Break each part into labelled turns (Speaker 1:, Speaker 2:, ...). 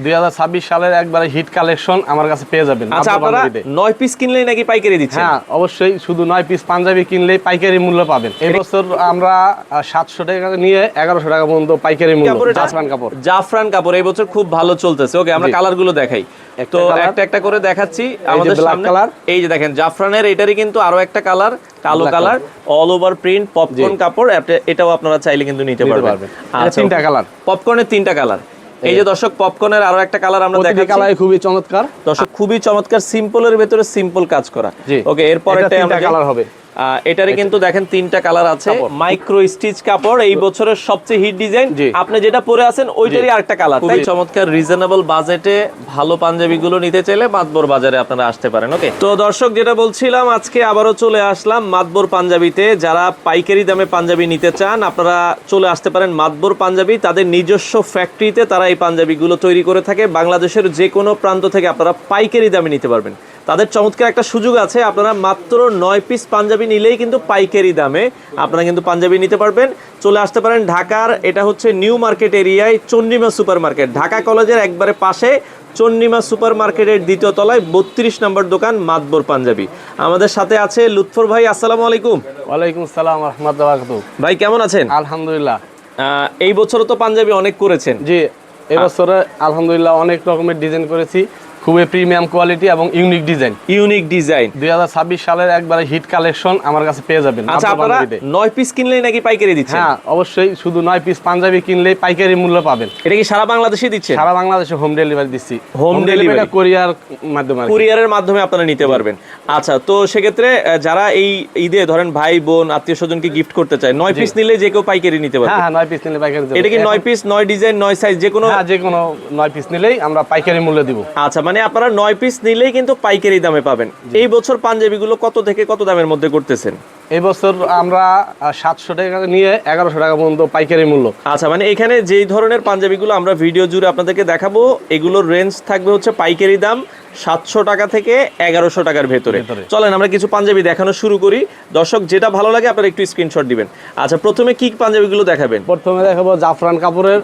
Speaker 1: 2026 সালের একবারে hit collection আমার কাছে পেয়ে যাবেন।
Speaker 2: আচ্ছা, আপনারা 9 পিস কিনলেই নাকি পাইকারি দিচ্ছেন?
Speaker 1: হ্যাঁ, অবশ্যই শুধু 9 পিস পাঞ্জাবি কিনলেই পাইকারি মূল্য পাবেন। এই বছর আমরা 700 টাকা নিয়ে 1100 টাকা পর্যন্ত পাইকারি মূল্য। জাফরান কাপড়,
Speaker 2: জাফরান কাপড় এই বছর খুব ভালো চলতেছে। ওকে, আমরা কালার গুলো দেখাই। তো একটা একটা করে দেখাচ্ছি আমাদের সামনে। এই যে দেখেন জাফরানের, এটারই কিন্তু আরো একটা কালার কালো colour, all over print popcorn কাপড়। এটাও আপনারা চাইলে কিন্তু নিতে পারবেন।
Speaker 1: আচ্ছা, তিনটা কালার,
Speaker 2: পপকর্নের তিনটা কালার। এই যে দর্শক, পপকর্নের আরো একটা কালার আমরা দেখাচ্ছি।
Speaker 1: কালার খুবই চমৎকার
Speaker 2: দর্শক, খুবই চমৎকার, সিম্পলের ভিতরে সিম্পল কাজ করা। ওকে, এরপরে
Speaker 1: তিনটা কালার হবে।
Speaker 2: এটারে কিন্তু দেখেন তিনটা কালার আছে, মাইক্রো স্টিচ কাপড়, এই বছরের সবচেয়ে হিট ডিজাইন। আপনি যেটা পরে আছেন ওইটারই আরেকটা কালার। খুবই চমৎকার, রিজনেবল বাজেটে ভালো পাঞ্জাবি গুলো নিতে চাইলে মাতবর বাজারে আপনারা আসতে পারেন। ওকে, তো দর্শক যেটা বলছিলাম, আজকে আবারও চলে আসলাম মাতবর পাঞ্জাবিতে। যারা পাইকারি দামে পাঞ্জাবি নিতে চান আপনারা চলে আসতে পারেন মাতবর পাঞ্জাবি। তাদের নিজস্ব ফ্যাক্টরিতে তারা এই পাঞ্জাবিগুলো তৈরি করে থাকে। বাংলাদেশের যে কোনো প্রান্ত থেকে আপনারা পাইকারি দামে নিতে পারবেন। তাদের চমৎকার একটা সুযোগ আছে, আপনারা মাত্র 9 পিস পাঞ্জাবি নিলেই কিন্তু পাইকারি দামে আপনারা কিন্তু পাঞ্জাবি নিতে পারবেন। চলে আসতে পারেন ঢাকার, এটা হচ্ছে নিউ মার্কেট এরিয়ায় চন্ডিমা সুপার মার্কেট, ঢাকা কলেজের একবারে পাশে চন্ডিমা সুপার মার্কেটের দ্বিতীয় তলায় 32 নম্বর দোকান মাতবর পাঞ্জাবি। আমাদের সাথে আছে লুৎফর ভাই। আসসালামু আলাইকুম।
Speaker 1: ওয়ালাইকুম আসসালাম ওয়া রাহমাতুল্লাহি ওয়া বারাকাতুহু।
Speaker 2: ভাই কেমন আছেন?
Speaker 1: আলহামদুলিল্লাহ।
Speaker 2: এই বছরও তো পাঞ্জাবি অনেক করেছেন।
Speaker 1: জি, এই বছরে আলহামদুলিল্লাহ অনেক রকমের ডিজাইন করেছি, খুবই প্রিমিয়াম কোয়ালিটি এবং ইউনিক ডিজাইন। 2026 সালের একবারে হিট কালেকশন আমার কাছে পেয়ে যাবেন।
Speaker 2: আচ্ছা, আপনারা 9 পিস কিনলেই নাকি পাইকারি দিচ্ছেন?
Speaker 1: হ্যাঁ, অবশ্যই শুধু 9 পিস পাঞ্জাবি কিনলেই পাইকারি মূল্য পাবেন।
Speaker 2: এটা কি সারা বাংলাদেশে দিচ্ছেন?
Speaker 1: সারা বাংলাদেশে হোম ডেলিভারি দিচ্ছি।
Speaker 2: হোম ডেলিভারি
Speaker 1: কুরিয়ার মাধ্যমে,
Speaker 2: কুরিয়ারের মাধ্যমে আপনারা নিতে পারবেন। আচ্ছা, তো সেক্ষেত্রে যারা এই ঈদে ধরেন ভাই বোন আত্মীয় স্বজনকে গিফট করতে চায়, 9 পিস নিলে যে কেউ পাইকারি নিতে পারবে?
Speaker 1: হ্যাঁ, 9 পিস নিলে পাইকারি।
Speaker 2: এটা কি 9 পিস 9 ডিজাইন 9 সাইজ যে কোনো?
Speaker 1: হ্যাঁ, যে কোনো 9 পিস নিলেই আমরা পাইকারি মূল্য দিব।
Speaker 2: আচ্ছা, মানে আপনারা 9 পিস নিলেই কিন্তু পাইকারি দামে পাবেন। এই বছর পাঞ্জাবিগুলো কত থেকে কত দামের মধ্যে করতেছেন?
Speaker 1: এই বছর আমরা 700 টাকা নিয়ে 1100 টাকা পর্যন্ত পাইকারি মূল্য।
Speaker 2: আচ্ছা, মানে এখানে যেই ধরনের পাঞ্জাবিগুলো আমরা ভিডিও জুড়ে আপনাদেরকে দেখাবো, এগুলোর রেঞ্জ থাকবে হচ্ছে পাইকারি দাম 700 টাকা থেকে 1100 টাকার ভেতরে। চলেন আমরা কিছু পাঞ্জাবি দেখানো শুরু করি। দর্শক যেটা ভালো লাগে আপনারা একটু স্ক্রিনশট দিবেন। আচ্ছা, প্রথমে কি পাঞ্জাবিগুলো দেখাবেন?
Speaker 1: প্রথমে দেখাবো জাফরান কাপড়ের।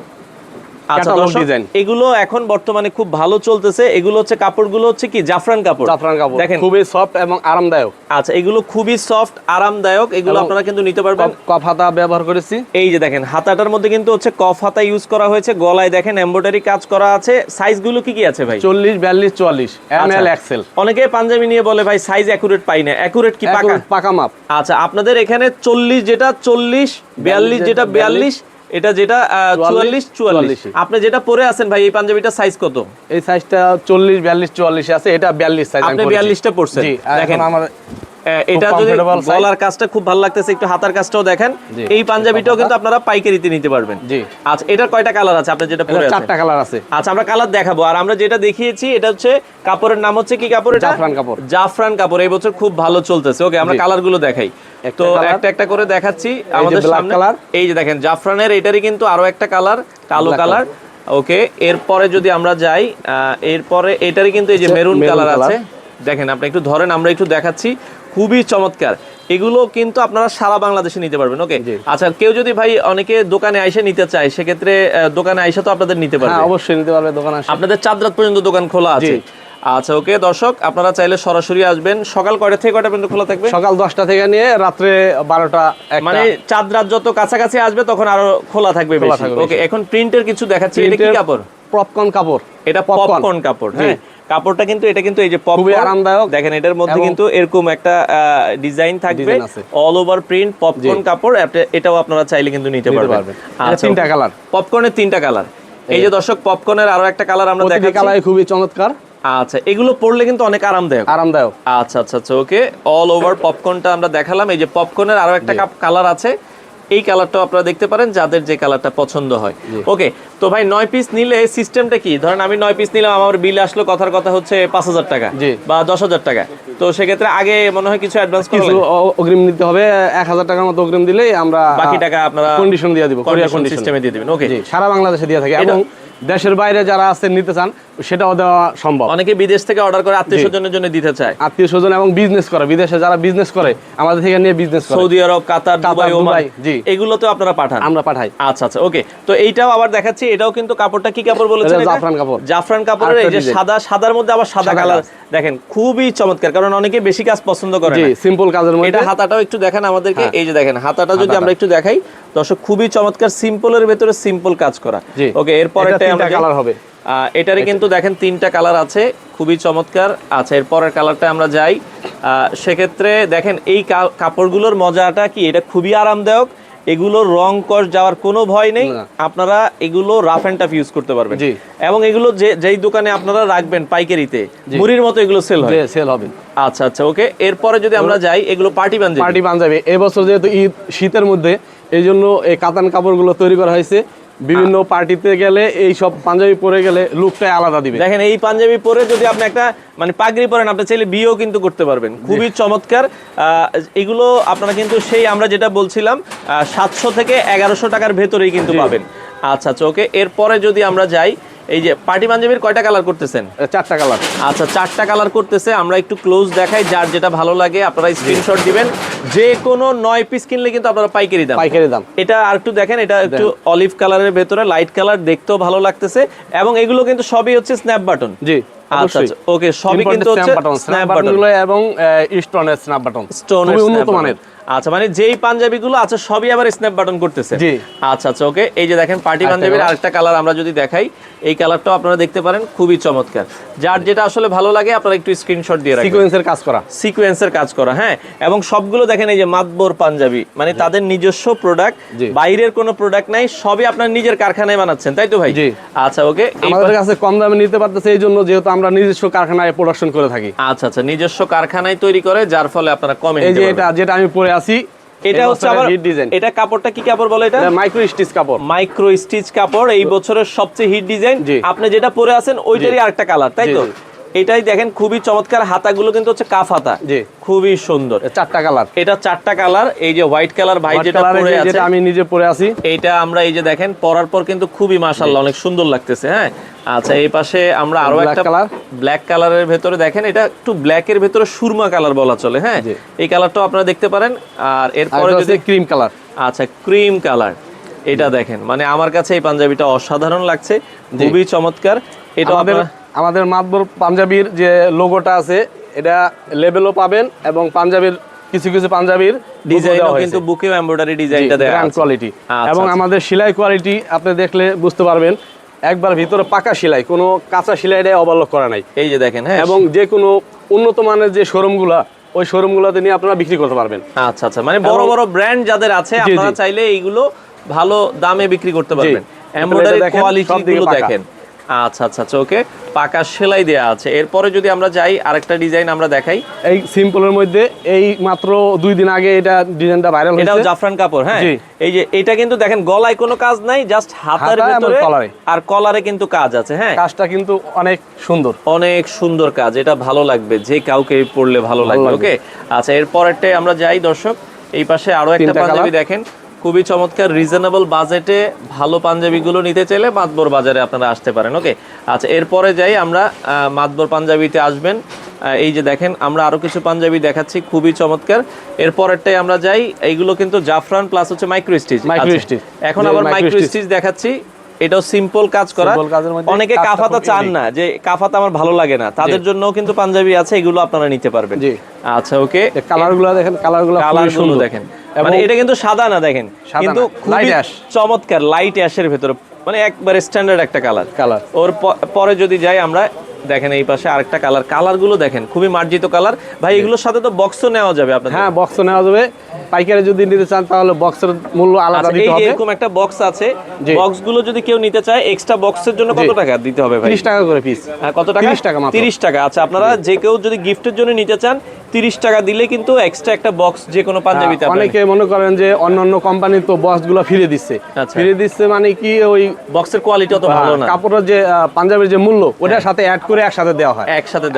Speaker 2: আচ্ছা দর্শক, এগুলো এখন বর্তমানে খুব ভালো চলতেছে। এগুলো হচ্ছে কাপড়গুলো হচ্ছে কি জাফরান কাপড়।
Speaker 1: জাফরান কাপড়
Speaker 2: দেখেন
Speaker 1: খুবই সফট এবং আরামদায়ক।
Speaker 2: আচ্ছা, এগুলো খুবই সফট আরামদায়ক, এগুলো আপনারা কিন্তু নিতে পারবেন।
Speaker 1: কফ হাতা ব্যবহার করেছি।
Speaker 2: এই যে দেখেন হাতাটার মধ্যে কিন্তু হচ্ছে কফ হাতা ইউজ করা হয়েছে। গলায় দেখেন এমব্রয়ডারি কাজ করা আছে। সাইজগুলো কি কি আছে ভাই?
Speaker 1: 40, 42, 44 এমএল এক্সেল।
Speaker 2: অনেকে পাঞ্জাবি নিয়ে বলে ভাই সাইজ অ্যাকুরেট পাই না। অ্যাকুরেট কি
Speaker 1: পাকা মাপ?
Speaker 2: আচ্ছা, আপনাদের এখানে 40 যেটা 40, 42 যেটা 42, এটা যেটা 44, 44। আপনি যেটা পরে আছেন ভাই, এই পাঞ্জাবিটা সাইজ কত?
Speaker 1: এই সাইজটা 40, 42, 44 আছে। এটা 42 সাইজ।
Speaker 2: আপনি 42টা পরছেন। দেখেন আমার এটা যদি গলার কাজটা খুব ভালো লাগতেছে, একটু হাতার কাজটাও দেখেন। এই পাঞ্জাবিটাও কিন্তু আপনারা পাইকারিতে নিতে পারবেন।
Speaker 1: জি।
Speaker 2: আচ্ছা, এটার কয়টা কালার আছে? আপনি যেটা পরে আছেন
Speaker 1: 4টা কালার আছে।
Speaker 2: আচ্ছা, আমরা কালার দেখাবো। আর আমরা যেটা দেখিয়েছি এটা হচ্ছে কাপড়ের নাম হচ্ছে কি কাপড়? এটা
Speaker 1: জাফরান কাপড়।
Speaker 2: জাফরান কাপড় এই বছর খুব ভালো চলতেছে। ওকে, আমরা কালারগুলো দেখাই। তো একটা একটা করে দেখাচ্ছি আমাদের সামনে। এই যে দেখেন জাফরানের, এটারই কিন্তু আরো একটা কালার কালো কালার। ওকে, এরপরে যদি আমরা যাই, এরপরে এটারই কিন্তু এই যে মেরুন কালার আছে। দেখেন আপনি একটু ধরেন, আমরা একটু দেখাচ্ছি। খুবই চমৎকার, এগুলো কিন্তু আপনারা সারা বাংলাদেশে নিতে পারবেন। ওকে, আচ্ছা, কেউ যদি ভাই অনেকে দোকানে আইসা নিতে চায়, সেক্ষেত্রে দোকানে আইসা তো আপনাদের নিতে পারবে?
Speaker 1: হ্যাঁ, অবশ্যই নিতে পারবে। দোকানে
Speaker 2: আপনাদের 4 রাত পর্যন্ত দোকান খোলা আছে। আচ্ছা, ওকে দর্শক, আপনারা চাইলে সরাসরি আসবেন। সকাল কয়টা থেকে কয়টা পর্যন্ত খোলা থাকবে?
Speaker 1: সকাল 10টা থেকে নিয়ে রাত্রে 12টা।
Speaker 2: মানে 4 রাত যত কাছাকাছি আসবে তখন আরো খোলা থাকবে বেশি। ওকে, এখন প্রিন্টের কিছু দেখাচ্ছি। এটা কি কাপড়?
Speaker 1: পপকর্ন কাপড়।
Speaker 2: এটা পপকর্ন কাপড়। হ্যাঁ, কাপড়টা কিন্তু এটা কিন্তু এই যে
Speaker 1: খুবই আরামদায়ক।
Speaker 2: দেখেন এটার মধ্যে কিন্তু এরকম একটা ডিজাইন থাকবে, অল ওভার প্রিন্ট পপকর্ন কাপড়। এটাও আপনারা চাইলে কিন্তু নিতে পারবেন।
Speaker 1: আচ্ছা, 3টা কালার।
Speaker 2: পপকর্নের 3টা কালার। এই যে দর্শক, পপকর্নের আরো একটা কালার আমরা দেখাচ্ছি।
Speaker 1: কালার খুবই চমৎকার।
Speaker 2: আচ্ছা, এগুলো পরলে কিন্তু অনেক আরামদায়ক। আচ্ছা আচ্ছা আচ্ছা, ওকে, অল ওভার পপকর্নটা আমরা দেখালাম। এই যে পপকর্নের আরো একটা কালার আছে, এই কালারটাও আপনারা দেখতে পারেন যাদের যে কালারটা পছন্দ হয়। ওকে, তো ভাই 9 পিস নিলে সিস্টেমটা কি? ধরেন আমি 9 পিস নিলাম, আমার বিল আসলো কথার কথা হচ্ছে 5000 টাকা বা 10000 টাকা। তো সেক্ষেত্রে আগে মনে হয় কিছু অ্যাডভান্স করতে হবে,
Speaker 1: অগ্রিম নিতে হবে। 1000 টাকার মতো অগ্রিম দিলেই আমরা
Speaker 2: বাকি টাকা আপনারা
Speaker 1: কন্ডিশন দিয়ে দিব,
Speaker 2: কুরিয়ার সিস্টেমে দিয়ে দিবেন। ওকে,
Speaker 1: সারা বাংলাদেশে দিয়ে থাকি। এবং দেশের বাইরে যারা আছেন নিতে চান সেটাও দেওয়া সম্ভব।
Speaker 2: অনেকে বিদেশ থেকে অর্ডার করে আত্মীয় স্বজনের জন্য দিতে চায়,
Speaker 1: আত্মীয় স্বজন এবং বিজনেস করে, বিদেশে যারা বিজনেস করে আমাদের থেকে নিয়ে বিজনেস করে,
Speaker 2: সৌদি আরব, কাতার, দুবাই, ওমান,
Speaker 1: জি
Speaker 2: এগুলোতেও আপনারা পাঠান?
Speaker 1: আমরা পাঠাই।
Speaker 2: আচ্ছা আচ্ছা, ওকে। তো এইটাও আবার দেখাচ্ছি, এটাও কিন্তু কাপড়টা কি কাপড় বলেছেন? এটা
Speaker 1: জাফরান কাপড়।
Speaker 2: জাফরান কাপড়ের এই যে সাদা, সাদার মধ্যে আবার সাদা কালার, দেখেন খুবই চমৎকার, কারণ অনেকে বেশি কাজ পছন্দ করে না।
Speaker 1: জি, সিম্পল কাজের মধ্যে।
Speaker 2: এটা হাতাটাও একটু দেখেন আমাদেরকে, এই যে দেখেন হাতাটা যদি আমরা একটু দেখাই দর্শক, খুবই চমৎকার, সিম্পলের ভেতরে সিম্পল কাজ করা।
Speaker 1: ওকে,
Speaker 2: এরপরেরটা আমরা
Speaker 1: কালার হবে,
Speaker 2: এটারে কিন্তু দেখেন 3টা কালার আছে, খুবই চমৎকার। আচ্ছা, এরপরের কালারটা আমরা যাই। সেক্ষেত্রে দেখেন এই কাপড়গুলোর মজাটা কি, এটা খুবই আরামদায়ক, এগুলো রং কস যাওয়ার কোনো ভয় নেই, আপনারা এগুলো রাফ এন্ড টাফ ইউজ করতে পারবেন। এবং এগুলো যেই দোকানে আপনারা রাখবেন পাইকারিতে, মুড়ির মতো এগুলো সেল হবে। আচ্ছা আচ্ছা, ওকে। এরপরে যদি আমরা যাই, এগুলো পার্টি পাঞ্জাবি।
Speaker 1: এবছর যেহেতু ঈদ, শীতের মধ্যে এই জন্য এই কাতান কাপড়গুলো তৈরি করা হয়েছে। বিভিন্ন পার্টিতে গেলে এই সব পাঞ্জাবি পরে গেলে লুকটাই আলাদা দিবে।
Speaker 2: দেখেন এই পাঞ্জাবি পরে যদি আপনি একটা মানে পাগড়ি পরেন, আপনি চাইলে বিয়েও কিন্তু করতে পারবেন, খুবই চমৎকার। এগুলো আপনারা কিন্তু সেই আমরা যেটা বলছিলাম 700 থেকে 1100 টাকার ভেতরেই কিন্তু পাবেন। আচ্ছা আচ্ছা, ওকে। এরপরে যদি আমরা যাই, এই যে পার্টি পাঞ্জাবির কয়টা কালার করতেছেন?
Speaker 1: 4টা কালার।
Speaker 2: আচ্ছা, 4টা কালার করতেছে, আমরা একটু ক্লোজ দেখাই, যার যেটা ভালো লাগে আপনারা স্ক্রিনশট দিবেন। যে কোনো 9 পিস কিনলে কিন্তু আপনারা পাইকারি দাম। এটা আর একটু দেখেন, এটা একটু অলিভ কালারের ভেতরে লাইট কালার, দেখতেও ভালো লাগতেছে, এবং এগুলো কিন্তু সবই হচ্ছে স্ন্যাপ বাটন।
Speaker 1: জি,
Speaker 2: আচ্ছা আচ্ছা, ওকে, সবই কিন্তু হচ্ছে স্ন্যাপ বাটন
Speaker 1: এবং স্টোনের স্ন্যাপ বাটন,
Speaker 2: স্টোনের
Speaker 1: উন্নত মানের।
Speaker 2: আচ্ছা, মানে যেই পাঞ্জাবিগুলো আছে সবই আবার স্ন্যাপ বাটন করতেছে।
Speaker 1: জি,
Speaker 2: আচ্ছা আচ্ছা, ওকে। এই যে দেখেন পার্টি পাঞ্জাবির আরেকটা কালার আমরা যদি দেখাই, এই কালারটাও আপনারা দেখতে পারেন, খুবই চমৎকার। যার যেটা আসলে ভালো লাগে আপনারা একটু স্ক্রিনশট দিয়ে রাখবেন। সিকোয়েন্সের কাজ করা, হ্যাঁ। এবং সবগুলো দেখেন এই যে মাতবর পাঞ্জাবি, মানে তাদের নিজস্ব প্রোডাক্ট, বাইরের কোনো প্রোডাক্ট নাই, সবই আপনার নিজের কারখানায় বানাচ্ছেন, তাই তো ভাই?
Speaker 1: জি।
Speaker 2: আচ্ছা, ওকে।
Speaker 1: আমাদের কাছে কম দামে নিতে পারতেছে এই জন্য, যেহেতু আমরা নিজস্ব কারখানায় প্রোডাকশন করে থাকি।
Speaker 2: আচ্ছা আচ্ছা, নিজস্ব কারখানায় তৈরি করে, যার ফলে আপনারা কমে নিতে পারবেন।
Speaker 1: এই যে যেটা আমি পরে আছি,
Speaker 2: এটা হচ্ছে আবার হিট ডিজাইন। এটা কাপড়টা কি কাপড় বলে? এটা
Speaker 1: মাইক্রো স্টিচ কাপড়।
Speaker 2: মাইক্রো স্টিচ কাপড়, এই বছরের সবচেয়ে হিট ডিজাইন। আপনি যেটা পরে আছেন ওইটারই আরেকটা কালার, তাই তো? এটাই দেখেন খুবই চমৎকার, হাতাগুলো কিন্তু হচ্ছে কাফ হাতা, খুবই সুন্দর।
Speaker 1: 4টা কালার,
Speaker 2: এটা 4টা কালার। এই যে হোয়াইট কালার ভাই যেটা পরে আছে,
Speaker 1: যেটা আমি নিজে পরে আছি,
Speaker 2: এইটা আমরা এই যে দেখেন পরার পর কিন্তু খুবই মাশাআল্লাহ অনেক সুন্দর লাগতেছে, হ্যাঁ। আচ্ছা, এই পাশে আমরা আরো একটা কালার, ব্ল্যাক কালারের ভেতরে দেখেন, এটা একটু ব্ল্যাকের ভেতরে সুরমা কালার বলা চলে, হ্যাঁ। এই কালারটাও আপনারা দেখতে পারেন। আর এরপরে যদি
Speaker 1: ক্রিম কালার,
Speaker 2: আচ্ছা ক্রিম কালার, এটা দেখেন, মানে আমার কাছে এই পাঞ্জাবিটা অসাধারণ লাগছে, খুবই চমৎকার। এটা
Speaker 1: আমাদের মাতবর পাঞ্জাবির যে লোগোটা আছে, এটা লেবেলও পাবেন, এবং পাঞ্জাবির কিছু কিছু পাঞ্জাবির
Speaker 2: ডিজাইনও কিন্তু বুকে এমব্রয়ডারি ডিজাইনটা দেয়া আছে,
Speaker 1: কোয়ালিটি। এবং আমাদের সেলাই কোয়ালিটি আপনি দেখলে বুঝতে পারবেন, একবার ভিতরে পাকা সেলাই, কোনো কাঁচা সেলাইটাই ওভারলক করা নাই।
Speaker 2: এই যে দেখেন, হ্যাঁ।
Speaker 1: এবং যে কোনো উন্নত মানের যে শোরুমগুলা, ওই শোরুমগুলোতে নিয়ে আপনারা বিক্রি করতে পারবেন।
Speaker 2: আচ্ছা আচ্ছা, মানে বড় বড় ব্র্যান্ড যাদের আছে, আপনারা চাইলে এইগুলো ভালো দামে বিক্রি করতে পারবেন। এমব্রয়ডারি কোয়ালিটিগুলো দেখেন। আচ্ছা আচ্ছা আচ্ছা, ওকে, পাকা সেলাই দেয়া আছে। এরপরে যদি আমরা যাই, আরেকটা ডিজাইন আমরা দেখাই,
Speaker 1: এই সিম্পলের মধ্যে এই মাত্র 2 দিন আগে এটা ডিজাইনটা ভাইরাল হয়েছে।
Speaker 2: এটাও জাফরান কাপড়, হ্যাঁ। এই যে এটা কিন্তু দেখেন গলায় কোনো কাজ নাই, জাস্ট হাতার ভিতরে আর কলারে কিন্তু কাজ আছে, হ্যাঁ।
Speaker 1: কাজটা কিন্তু অনেক সুন্দর,
Speaker 2: অনেক সুন্দর কাজ, এটা ভালো লাগবে, যে কাউকে পরলে ভালো লাগবে। ওকে, আচ্ছা, এরপরেরটাই আমরা যাই দর্শক। এই পাশে আরো একটা পাঞ্জাবি দেখেন, খুবই চমৎকার, রিজনেবল বাজেটে ভালো পাঞ্জাবিগুলো নিতে চাইলে মাতবর বাজারে আপনারা আসতে পারেন। ওকে, আচ্ছা, এরপরে যাই আমরা, মাতবর পাঞ্জাবিতে আসবেন। এই যে দেখেন আমরা আরো কিছু পাঞ্জাবি দেখাচ্ছি, খুবই চমৎকার। এরপরেরটাই আমরা যাই, এইগুলো কিন্তু জাফরান প্লাস হচ্ছে মাইক্রো স্টিচ। এখন আবার মাইক্রো স্টিচ দেখাচ্ছি, এটাও সিম্পল কাজ করা। অনেকে কাফাতা চান না, যে কাফাতা আমার ভালো লাগে না, তাদের জন্যও কিন্তু পাঞ্জাবি আছে, এগুলো আপনারা নিতে পারবেন। আচ্ছা, ওকে,
Speaker 1: কালারগুলো দেখেন,
Speaker 2: কালারগুলো দেখেন, মানে এটা কিন্তু সাদা না, দেখেন কিন্তু খুবই চমৎকার, লাইট অ্যাশের ভেতরে, মানে একবারে স্ট্যান্ডার্ড একটা কালার। ওর পরে যদি যাই আমরা, দেখেন এই পাশে আরেকটা কালার, কালারগুলো দেখেন খুবই মার্জিত কালার। ভাই এগুলোর সাথে তো বক্সও নেওয়া যাবে আপনাদের?
Speaker 1: হ্যাঁ, বক্সও নেওয়া যাবে। পাইকারি যদি নিতে চান তাহলে বক্সের মূল্য আলাদা দিতে হবে।
Speaker 2: এরকম একটা বক্স আছে, বক্সগুলো যদি কেউ নিতে চায়, এক্সট্রা বক্সের জন্য কত টাকা দিতে হবে ভাই?
Speaker 1: 30 টাকা করে পিস।
Speaker 2: কত টাকা?
Speaker 1: 30 টাকা মাত্র।
Speaker 2: 30 টাকা। আচ্ছা, আপনারা যে কেউ যদি গিফটের জন্য নিতে চান, 30 টাকা দিলে কিন্তু এক্সট্রা একটা বক্স যে কোনো পাঞ্জাবিতে।
Speaker 1: অনেকে মনে করেন যে অন্যান্য কোম্পানি তো বক্সগুলো ফিরে দিচ্ছে, মানে কি ওই
Speaker 2: বক্সের কোয়ালিটি অত ভালো না,
Speaker 1: কাপড়ের যে পাঞ্জাবির যে মূল্য ওটার সাথে অ্যাড করে একসাথে দেওয়া হয়,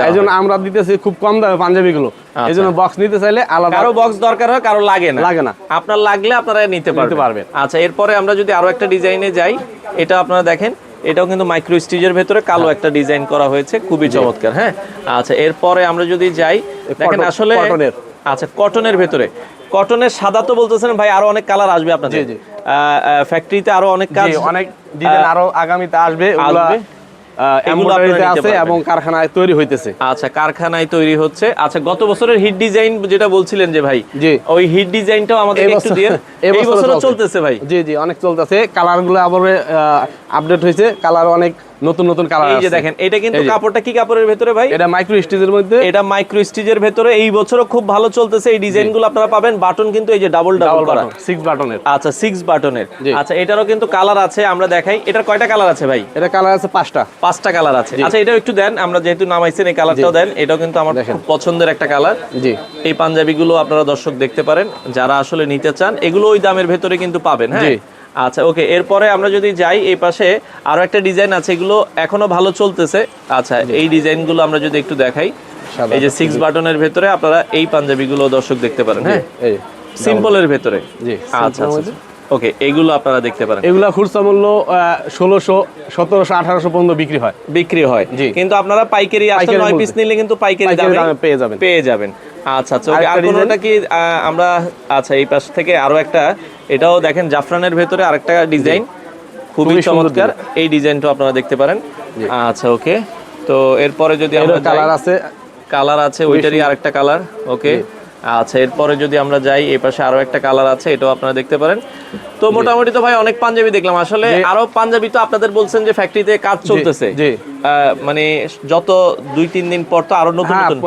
Speaker 1: এইজন্য আমরা দিতেছি খুব কম দামে পাঞ্জাবিগুলো। এইজন্য বক্স নিতে চাইলে আলাদা,
Speaker 2: কারো বক্স দরকার হয়, কারো লাগে না। আপনার লাগলে আপনারা নিতে পারবেন। আচ্ছা, এরপরে আমরা যদি আরো একটা ডিজাইনে যাই, এটা আপনারা দেখেন, এটাও কিন্তু মাইক্রো স্টিচের ভেতরে কালো একটা ডিজাইন করা হয়েছে, খুবই চমৎকার। হ্যাঁ, আচ্ছা এরপরে আমরা যদি যাই, দেখেন আসলে
Speaker 1: কটনের।
Speaker 2: আচ্ছা কটনের ভেতরে, কটনের সাদা তো বলতেছেন ভাই, আরো অনেক কালার আসবে আপনাদের ফ্যাক্টরিতে, আরো অনেক কাজ,
Speaker 1: অনেক ডিজাইন আরো আগামীতে আসবে,
Speaker 2: এগুলো আপনারা নিতে পারবেন।
Speaker 1: এবং কারখানায় তৈরি হইতেছে।
Speaker 2: আচ্ছা কারখানায় তৈরি হচ্ছে। আচ্ছা গত বছরের হিট ডিজাইন যেটা বলছিলেন যে ভাই,
Speaker 1: জি
Speaker 2: ওই হিট ডিজাইনটাও আমাদের একটু দিয়ে, এই বছর চলতেছে ভাই।
Speaker 1: জি জি অনেক চলতেছে, কালার গুলো আবার আপডেট হয়েছে, কালার অনেক নতুন নতুন কালার।
Speaker 2: এই যে দেখেন এটা কিন্তু কাপড়টা কি কাপড়ের ভেতরে ভাই?
Speaker 1: এটা মাইক্রো স্টিচের মধ্যে,
Speaker 2: এটা মাইক্রো স্টিচের ভেতরে এই বছরও খুব ভালো চলতেছে। এই ডিজাইনগুলো আপনারা পাবেন। বাটন কিন্তু এই যে ডাবল করা,
Speaker 1: 6 বাটনের।
Speaker 2: আচ্ছা 6 বাটনের। আচ্ছা এটারও কিন্তু কালার আছে, আমরা দেখাই। এটার কয়টা কালার আছে ভাই?
Speaker 1: এটা কালার আছে 5টা
Speaker 2: কালার আছে। আচ্ছা এটাও একটু দেন, আমরা যেহেতু নামাইছেন এই কালারটাও দেন। এটাও কিন্তু আমার খুব পছন্দের একটা কালার।
Speaker 1: জি
Speaker 2: এই পাঞ্জাবিগুলো আপনারা দর্শক দেখতে পারেন, যারা আসলে নিতে চান এগুলো ওই দামের ভেতরে কিন্তু পাবেন। হ্যাঁ আচ্ছা ওকে, এরপরে আমরা যদি যাই এই পাশে আরো একটা ডিজাইন আছে, এগুলো এখনো ভালো চলতেছে। আচ্ছা এই ডিজাইনগুলো আমরা যদি একটু দেখাই, এই যে 6 বাটনের ভেতরে আপনারা এই পাঞ্জাবিগুলো দর্শক দেখতে পারেন। হ্যাঁ সিম্পলের ভেতরে।
Speaker 1: জি
Speaker 2: আচ্ছা ওকে, এগুলো আপনারা দেখতে পারেন।
Speaker 1: এগুলা খুচরা মূল্য 1600, 1700, 1800 পর্যন্ত বিক্রি হয়।
Speaker 2: কিন্তু আপনারা পাইকারি আসলে 9 পিস নিলে কিন্তু পাইকারি দামে পেয়ে যাবেন। আচ্ছা আচ্ছা ওকে, আর কোনটা কি আমরা, আচ্ছা এই পাশ থেকে আরো একটা, এটাও দেখেন জাফরানের ভেতরে আরেকটা ডিজাইন, খুবই চমৎকার। এই ডিজাইনটা আপনারা দেখতে পারেন। আচ্ছা ওকে, তো এরপরে যদি আমরা কালার আছে ওইটারই আরেকটা কালার। ওকে আচ্ছা এরপরে যদি আমরা যাই, এই পাশে আরো একটা কালার আছে, এটাও আপনারা দেখতে পারেন। তো মোটামুটি তো ভাই অনেক পাঞ্জাবি দেখলাম। আসলে আরো পাঞ্জাবি তো আপনাদের বলছেন যে ফ্যাক্টরিতে কাজ চলতেছে, মানে যত 2-3 দিন পর তো আরো নতুন নতুন,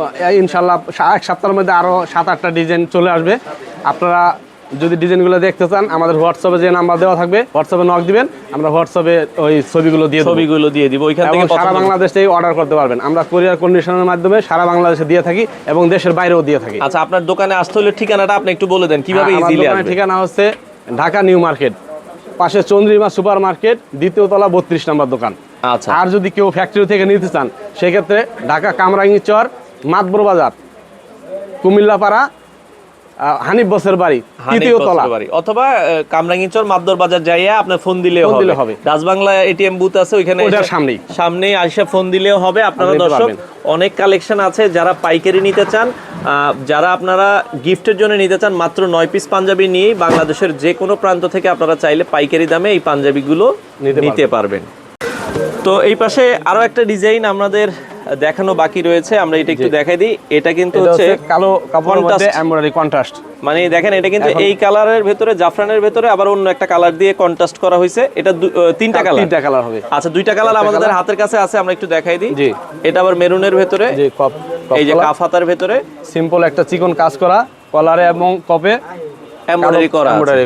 Speaker 1: ইনশাআল্লাহ এক সপ্তাহের মধ্যে আরো 7-8টা ডিজাইন চলে আসবে। আপনারা যদি ডিজাইনগুলো দেখতে চান, আমাদের হোয়াটসঅ্যাপে যে নাম্বার দেওয়া থাকবে, হোয়াটসঅ্যাপে নক দিবেন, আমরা হোয়াটসঅ্যাপে ওই ছবিগুলো দিয়ে দিব। ওইখান থেকে সারা বাংলাদেশ থেকে অর্ডার করতে পারবেন। আমরা কুরিয়ার কন্ডিশনের মাধ্যমে সারা বাংলাদেশে দিয়ে থাকি এবং দেশের বাইরেও দিয়ে থাকি।
Speaker 2: আচ্ছা আপনার দোকানে আসতে হলে ঠিকানাটা আপনি একটু বলে দেন, কিভাবে ইজিলি আসবে?
Speaker 1: ঠিকানা হচ্ছে ঢাকা নিউ মার্কেট, পাশে চন্দ্রিমা সুপার মার্কেট, 2য় তলা 32 নম্বর দোকান।
Speaker 2: আচ্ছা
Speaker 1: আর যদি কেউ ফ্যাক্টরি থেকে নিতে চান, সেক্ষেত্রে ঢাকা কামরাঙ্গি চর, মাতবর বাজার, কুমিল্লাপাড়া, হানিফ বসের বাড়ি, 3য় তলা,
Speaker 2: অথবা কামরাঙ্গীরচর মাদদর বাজার যাইয়া আপনি ফোন দিলেও হবে। রাজবাংলা এটিএম বুথ আছে ওইখানে, ওটার সামনে আইসা ফোন দিলেও হবে। আপনারা দর্শক অনেক কালেকশন আছে, যারা পাইকারি নিতে চান, যারা আপনারা গিফটের জন্য নিতে চান, মাত্র 9 পিস পাঞ্জাবি নিয়েই বাংলাদেশের যে কোনো প্রান্ত থেকে আপনারা চাইলে পাইকারি দামে এই পাঞ্জাবিগুলো নিতে পারবেন। তো এই পাশে আরো একটা ডিজাইন আমাদের দেখানো বাকি রয়েছে, আমরা এটা একটু দেখাই দিই। এটা কিন্তু হচ্ছে
Speaker 1: কালো কাপড়ের মধ্যে এমব্রয়ডারি কন্ট্রাস্ট,
Speaker 2: মানে দেখেন এটা কিন্তু এই কালারের ভেতরে, জাফরানের ভেতরে আবার অন্য একটা কালার দিয়ে কন্ট্রাস্ট করা হয়েছে। এটা 3টা কালার হবে। আচ্ছা 2টা কালার আমাদের হাতের কাছে আছে, আমরা একটু দেখাই দিই। জি এটা আবার মেরুনের ভেতরে, এই যে কাফাতার ভেতরে সিম্পল একটা চিকন কাজ করা, কলারে এবং কপে এমব্রয়ডারি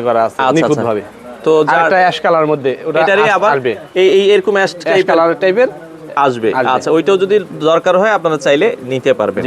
Speaker 2: করা আছে নিখুঁত ভাবে। তো একটা অ্যাশ কালার মধ্যে, এটারই আবার এই এরকম অ্যাশ কালার টাইপের আসবে। আচ্ছা ওইটাও যদি দরকার হয় আপনারা চাইলে নিতে পারবেন।